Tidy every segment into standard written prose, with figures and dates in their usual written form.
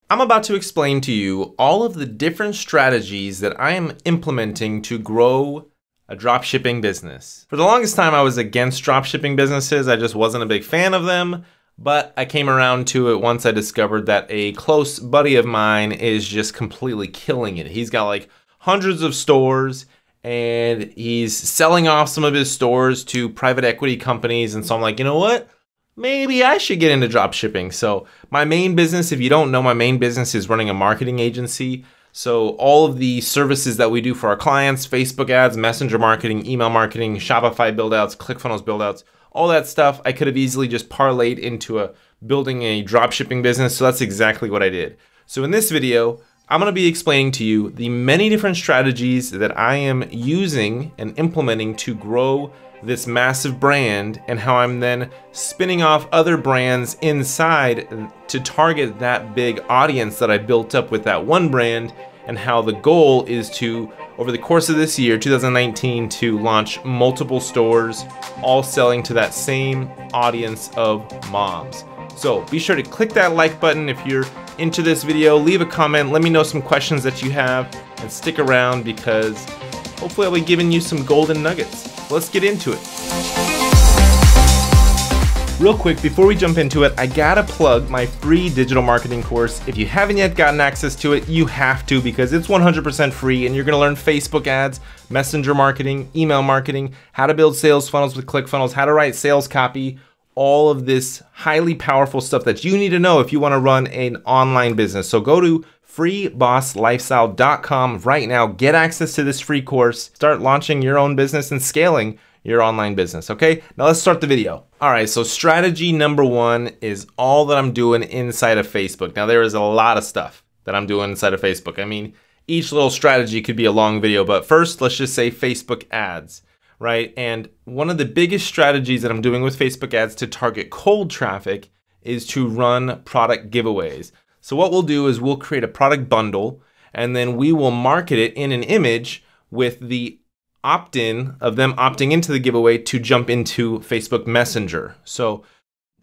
I'm about to explain to you all of the different strategies that I am implementing to grow a dropshipping business. For the longest time, I was against dropshipping businesses. I just wasn't a big fan of them, but I came around to it once I discovered that a close buddy of mine is just completely killing it. He's got like hundreds of stores and he's selling off some of his stores to private equity companies. And so I'm like, you know what? Maybe I should get into drop shipping. So my main business, if you don't know, my main business is running a marketing agency. So all of the services that we do for our clients, Facebook ads, messenger marketing, email marketing, Shopify buildouts, ClickFunnels buildouts, all that stuff, I could have easily just parlayed into building a drop shipping business. So that's exactly what I did. So in this video, I'm gonna be explaining to you the many different strategies that I am using and implementing to grow this massive brand, and how I'm then spinning off other brands inside to target that big audience that I built up with that one brand, and how the goal is to, over the course of this year, 2019, to launch multiple stores, all selling to that same audience of moms. So be sure to click that like button if you're into this video, leave a comment, let me know some questions that you have, and stick around because hopefully I'll be giving you some golden nuggets. Let's get into it. Real quick, before we jump into it, I gotta plug my free digital marketing course. If you haven't yet gotten access to it, you have to, because it's 100% free and you're gonna learn Facebook ads, messenger marketing, email marketing, how to build sales funnels with ClickFunnels, how to write sales copy, all of this highly powerful stuff that you need to know if you wanna run an online business. So go to freebosslifestyle.com right now. Get access to this free course. Start launching your own business and scaling your online business, okay? Now let's start the video. All right, so strategy number one is all that I'm doing inside of Facebook. Now there is a lot of stuff that I'm doing inside of Facebook. I mean, each little strategy could be a long video, but first let's just say Facebook ads, right? And one of the biggest strategies that I'm doing with Facebook ads to target cold traffic is to run product giveaways. So what we'll do is we'll create a product bundle and then we will market it in an image with the opt-in of them opting into the giveaway to jump into Facebook Messenger. So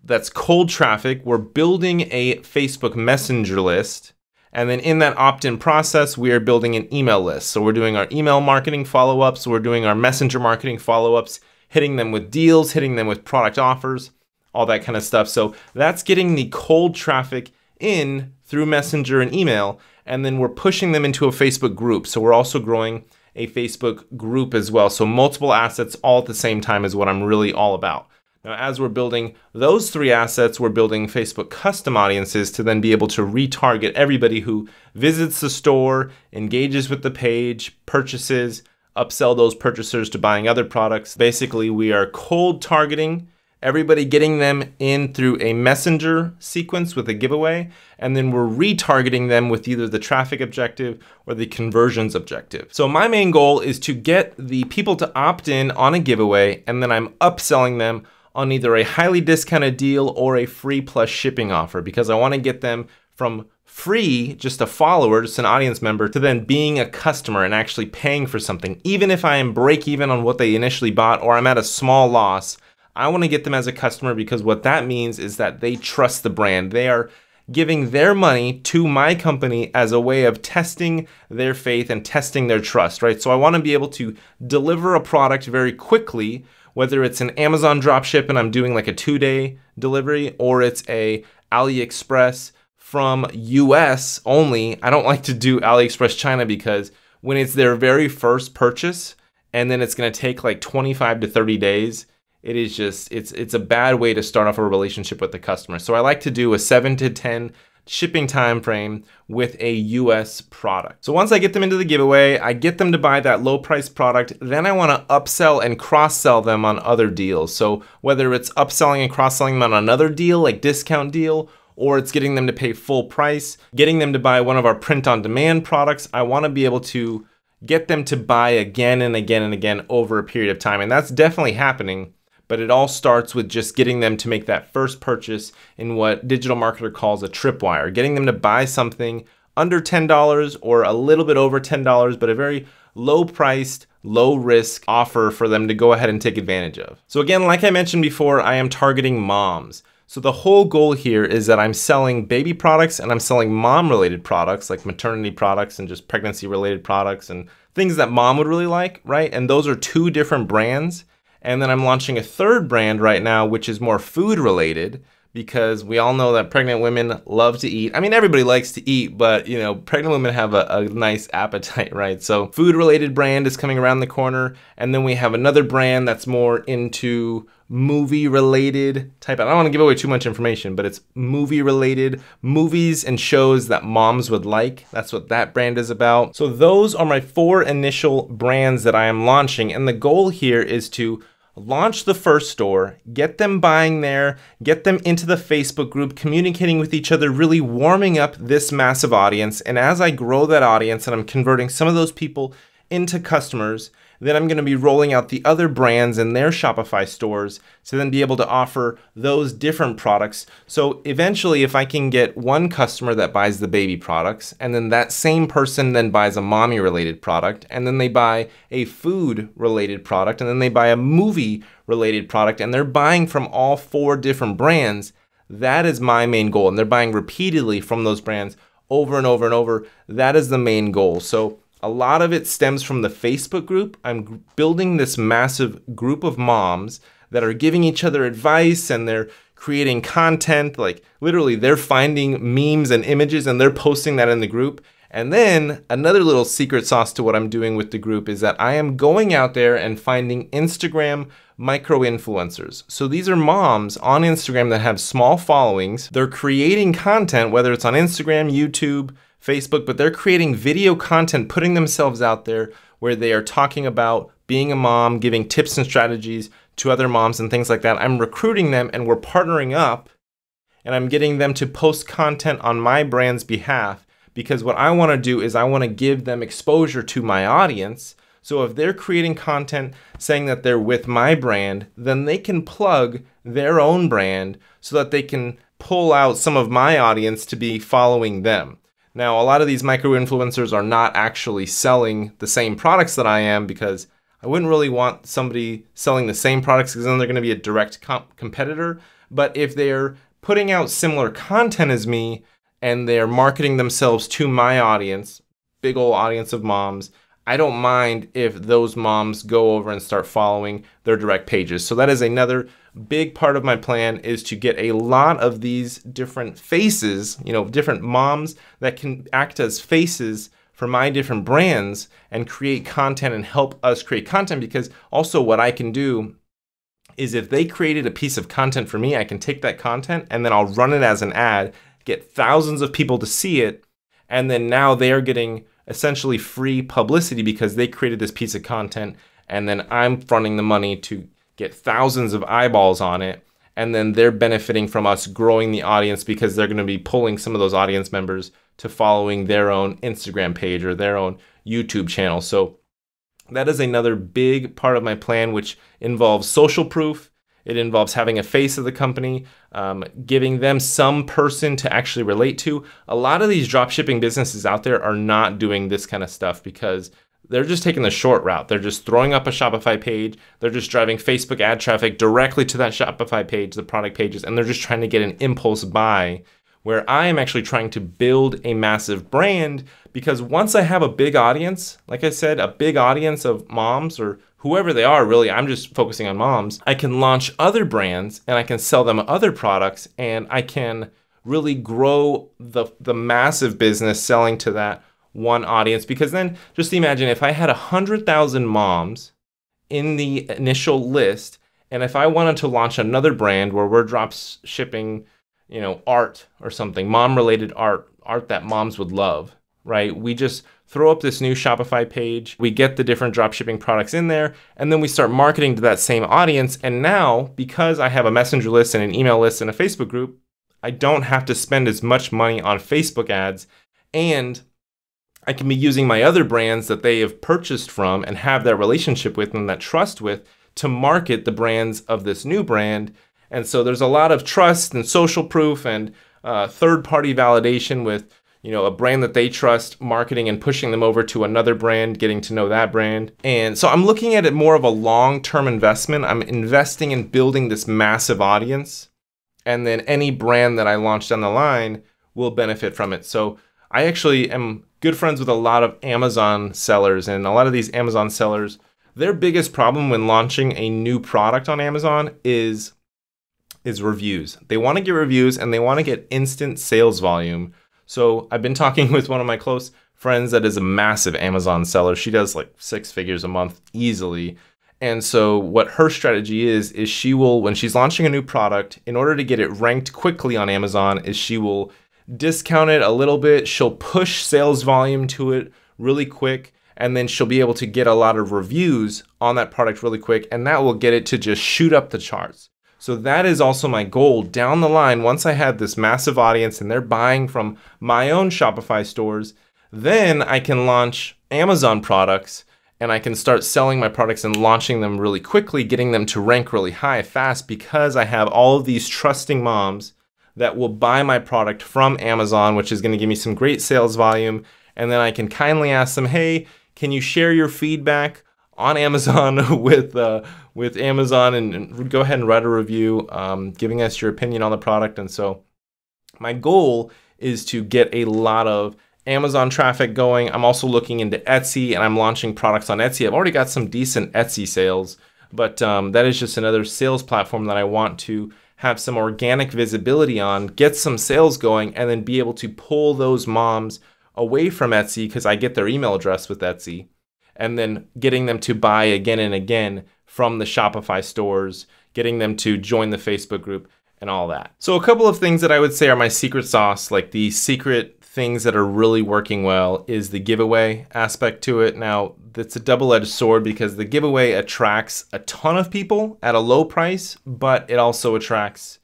that's cold traffic. We're building a Facebook Messenger list. And then in that opt-in process, we are building an email list. So we're doing our email marketing follow-ups. We're doing our messenger marketing follow-ups, hitting them with deals, hitting them with product offers, all that kind of stuff. So that's getting the cold traffic in through Messenger and email, and then we're pushing them into a Facebook group. So we're also growing a Facebook group as well. So multiple assets all at the same time is what I'm really all about. Now, as we're building those three assets, we're building Facebook custom audiences to then be able to retarget everybody who visits the store, engages with the page, purchases, upsell those purchasers to buying other products. Basically, we are cold targeting everybody, getting them in through a messenger sequence with a giveaway, and then we're retargeting them with either the traffic objective or the conversions objective. So my main goal is to get the people to opt in on a giveaway, and then I'm upselling them on either a highly discounted deal or a free plus shipping offer, because I want to get them from free, just a follower, just an audience member, to then being a customer and actually paying for something. Even if I am break even on what they initially bought or I'm at a small loss, I want to get them as a customer, because what that means is that they trust the brand. They are giving their money to my company as a way of testing their faith and testing their trust, right? So I want to be able to deliver a product very quickly, whether it's an Amazon dropship and I'm doing like a 2-day delivery, or it's a AliExpress from US only. I don't like to do AliExpress China, because when it's their very first purchase and then it's going to take like 25 to 30 days, it is just, it's a bad way to start off a relationship with the customer. So I like to do a 7 to 10 shipping time frame with a US product. So once I get them into the giveaway, I get them to buy that low price product, then I want to upsell and cross-sell them on other deals. So whether it's upselling and cross-selling them on another deal, like discount deal, or it's getting them to pay full price, getting them to buy one of our print-on-demand products, I want to be able to get them to buy again and again and again over a period of time. And that's definitely happening. But it all starts with just getting them to make that first purchase in what digital marketer calls a tripwire, getting them to buy something under $10 or a little bit over $10, but a very low priced, low risk offer for them to go ahead and take advantage of. So again, like I mentioned before, I am targeting moms. So the whole goal here is that I'm selling baby products and I'm selling mom-related products like maternity products and just pregnancy-related products and things that mom would really like, right? And those are two different brands. And then I'm launching a third brand right now, which is more food-related, because we all know that pregnant women love to eat. I mean, everybody likes to eat, but you know, pregnant women have a nice appetite, right? So food-related brand is coming around the corner. And then we have another brand that's more into movie-related type. I don't want to give away too much information, but it's movie-related, movies and shows that moms would like. That's what that brand is about. So those are my 4 initial brands that I am launching. And the goal here is to launch the first store, get them buying there, get them into the Facebook group, communicating with each other, really warming up this massive audience. And as I grow that audience and I'm converting some of those people into customers, then I'm going to be rolling out the other brands in their Shopify stores to then be able to offer those different products. So eventually, if I can get one customer that buys the baby products, and then that same person then buys a mommy related product, and then they buy a food related product, and then they buy a movie related product, and they're buying from all 4 different brands, that is my main goal. And they're buying repeatedly from those brands over and over and over. That is the main goal. So a lot of it stems from the Facebook group. I'm building this massive group of moms that are giving each other advice, and they're creating content. Like literally they're finding memes and images and they're posting that in the group. And then another little secret sauce to what I'm doing with the group is that I am going out there and finding Instagram micro-influencers. So these are moms on Instagram that have small followings. They're creating content, whether it's on Instagram, YouTube, Facebook, but they're creating video content, putting themselves out there where they are talking about being a mom, giving tips and strategies to other moms and things like that. I'm recruiting them and we're partnering up, and I'm getting them to post content on my brand's behalf, because what I want to do is I want to give them exposure to my audience. So if they're creating content saying that they're with my brand, then they can plug their own brand so that they can pull out some of my audience to be following them. Now, a lot of these micro-influencers are not actually selling the same products that I am, because I wouldn't really want somebody selling the same products, because then they're going to be a direct competitor. But if they're putting out similar content as me and they're marketing themselves to my audience, big old audience of moms, I don't mind if those moms go over and start following their direct pages. So that is another big part of my plan, is to get a lot of these different faces, you know, different moms that can act as faces for my different brands and create content and help us create content. Because also what I can do is if they created a piece of content for me, I can take that content and then I'll run it as an ad, get thousands of people to see it, and then now they are getting essentially free publicity because they created this piece of content, and then I'm fronting the money to get thousands of eyeballs on it, and then they're benefiting from us growing the audience because they're going to be pulling some of those audience members to following their own Instagram page or their own YouTube channel. So that is another big part of my plan, which involves social proof. It involves having a face of the company, giving them some person to actually relate to. A lot of these dropshipping businesses out there are not doing this kind of stuff because they're just taking the short route. They're just throwing up a Shopify page. They're just driving Facebook ad traffic directly to that Shopify page, the product pages, and they're just trying to get an impulse buy, where I am actually trying to build a massive brand. Because once I have a big audience, like I said, a big audience of moms or whoever they are, really, I'm just focusing on moms, I can launch other brands and I can sell them other products, and I can really grow the massive business selling to that one audience. Because then just imagine if I had 100,000 moms in the initial list, and if I wanted to launch another brand where we're drop shipping, you know, art or something, mom related art that moms would love, right? We just throw up this new Shopify page, we get the different dropshipping products in there, and then we start marketing to that same audience. And now, because I have a messenger list and an email list and a Facebook group, I don't have to spend as much money on Facebook ads, and I can be using my other brands that they have purchased from and have that relationship with and that trust with to market the brands of this new brand. And so there's a lot of trust and social proof and third-party validation with, you know, a brand that they trust, marketing and pushing them over to another brand, getting to know that brand. And so I'm looking at it more of a long-term investment. I'm investing in building this massive audience. and then any brand that I launch down the line will benefit from it. So I actually am good friends with a lot of Amazon sellers, and a lot of these Amazon sellers, their biggest problem when launching a new product on Amazon is reviews. They want to get reviews and they want to get instant sales volume. So I've been talking with one of my close friends that is a massive Amazon seller. She does like 6 figures a month easily. And so what her strategy is she will, when she's launching a new product, in order to get it ranked quickly on Amazon, is she will discount it a little bit. She'll push sales volume to it really quick, and then she'll be able to get a lot of reviews on that product really quick, and that will get it to just shoot up the charts. So that is also my goal down the line. Once I have this massive audience and they're buying from my own Shopify stores, then I can launch Amazon products and I can start selling my products and launching them really quickly, getting them to rank really high fast, because I have all of these trusting moms that will buy my product from Amazon, which is going to give me some great sales volume. And then I can kindly ask them, hey, can you share your feedback on Amazon with Amazon, and go ahead and write a review giving us your opinion on the product. And so my goal is to get a lot of Amazon traffic going. I'm also looking into Etsy, and I'm launching products on Etsy. I've already got some decent Etsy sales, but that is just another sales platform that I want to have some organic visibility on, get some sales going, and then be able to pull those moms away from Etsy, because I get their email address with Etsy, and then getting them to buy again and again from the Shopify stores, getting them to join the Facebook group and all that. So a couple of things that I would say are my secret sauce, like the secret things that are really working well, is the giveaway aspect to it. Now, that's a double-edged sword, because the giveaway attracts a ton of people at a low price, but it also attracts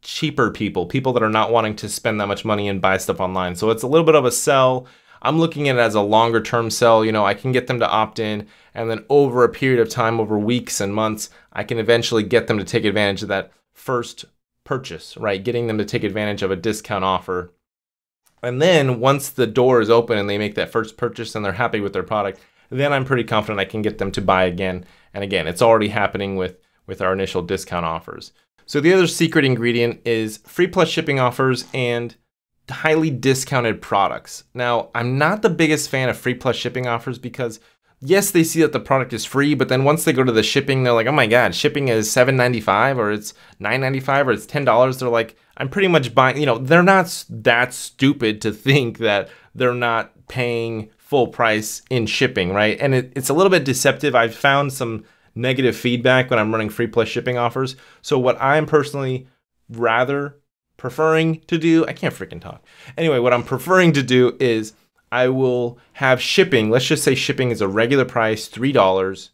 cheaper people that are not wanting to spend that much money and buy stuff online. So it's a little bit of a sell. I'm looking at it as a longer term sell. You know, I can get them to opt in, and then over a period of time, over weeks and months, I can eventually get them to take advantage of that first purchase, right? Getting them to take advantage of a discount offer. And then once the door is open and they make that first purchase and they're happy with their product, then I'm pretty confident I can get them to buy again and again. It's already happening with our initial discount offers. So the other secret ingredient is free plus shipping offers and highly discounted products. Now, I'm not the biggest fan of free plus shipping offers, because yes, they see that the product is free, but then once they go to the shipping, they're like, oh my God, shipping is $7.95 or it's $9.95 or it's $10. They're like, I'm pretty much buying, you know, they're not that stupid to think that they're not paying full price in shipping, right? And it's a little bit deceptive. I've found some negative feedback when I'm running free plus shipping offers. So what I'm personally preferring to do, I can't freaking talk. Anyway, what I'm preferring to do is I will have shipping. Let's just say shipping is a regular price, $3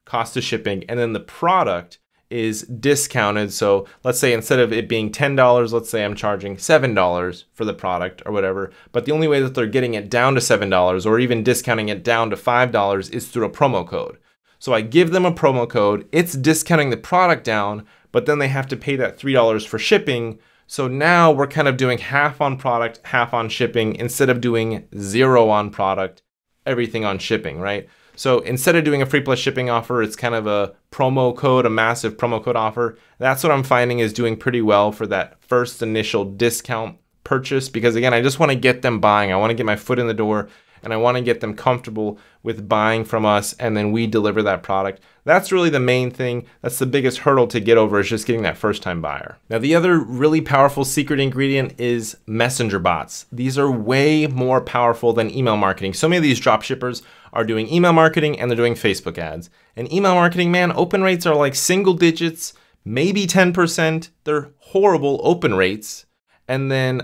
cost of shipping, and then the product is discounted. So let's say instead of it being $10, let's say I'm charging $7 for the product or whatever. But the only way that they're getting it down to $7 or even discounting it down to $5 is through a promo code. So I give them a promo code, it's discounting the product down, but then they have to pay that $3 for shipping. So now we're kind of doing half on product, half on shipping, instead of doing 0 on product, everything on shipping, right? So instead of doing a free plus shipping offer, it's kind of a promo code, a massive promo code offer. That's what I'm finding is doing pretty well for that first initial discount purchase, because again, I just want to get them buying. I want to get my foot in the door, and I want to get them comfortable with buying from us, and then we deliver that product. That's really the main thing. That's the biggest hurdle to get over, is just getting that first time buyer. Now, the other really powerful secret ingredient is messenger bots. These are way more powerful than email marketing. So many of these drop shippers are doing email marketing and they're doing Facebook ads. And email marketing, man, open rates are like single digits, maybe 10%. They're horrible open rates. And then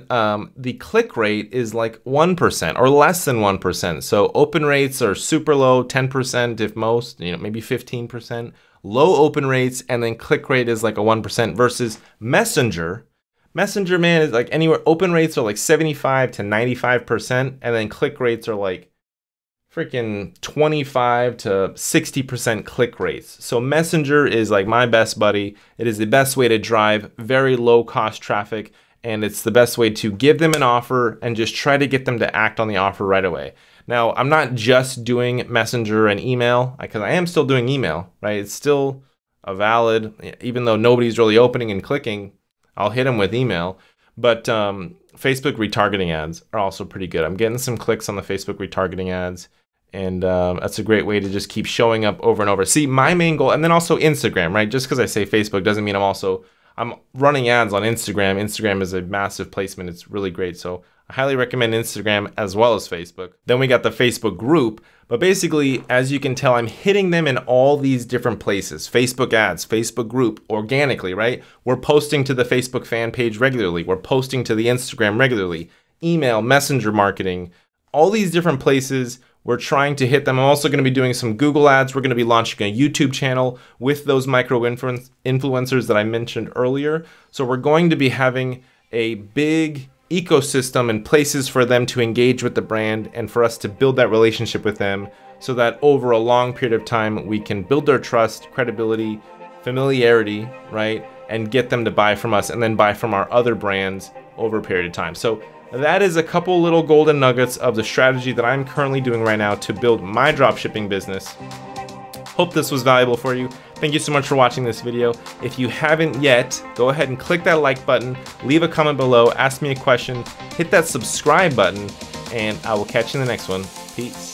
the click rate is like 1% or less than 1%. So open rates are super low, 10% if most, you know, maybe 15%. Low open rates, and then click rate is like a 1% versus Messenger. Messenger, man, is like anywhere, open rates are like 75 to 95%, and then click rates are like freaking 25 to 60% click rates. So Messenger is like my best buddy. It is the best way to drive very low cost traffic, and it's the best way to give them an offer and just try to get them to act on the offer right away. Now, I'm not just doing Messenger and email, because I am still doing email, right? It's still a valid, even though nobody's really opening and clicking, I'll hit them with email. But Facebook retargeting ads are also pretty good. I'm getting some clicks on the Facebook retargeting ads, and that's a great way to just keep showing up over and over. See, my main goal, and then also Instagram, right? Just because I say Facebook doesn't mean I'm running ads on Instagram. Instagram is a massive placement. It's really great. So I highly recommend Instagram as well as Facebook. Then we got the Facebook group. But basically, as you can tell, I'm hitting them in all these different places. Facebook ads, Facebook group, organically, right? We're posting to the Facebook fan page regularly. We're posting to the Instagram regularly. Email, messenger marketing, all these different places. We're trying to hit them. I'm also going to be doing some Google ads. We're going to be launching a YouTube channel with those micro influencers that I mentioned earlier. So we're going to be having a big ecosystem and places for them to engage with the brand and for us to build that relationship with them so that over a long period of time, we can build their trust, credibility, familiarity, right? And get them to buy from us and then buy from our other brands over a period of time. So that is a couple little golden nuggets of the strategy that I'm currently doing right now to build my dropshipping business. Hope this was valuable for you. Thank you so much for watching this video. If you haven't yet, go ahead and click that like button, leave a comment below, ask me a question, hit that subscribe button, and I will catch you in the next one. Peace.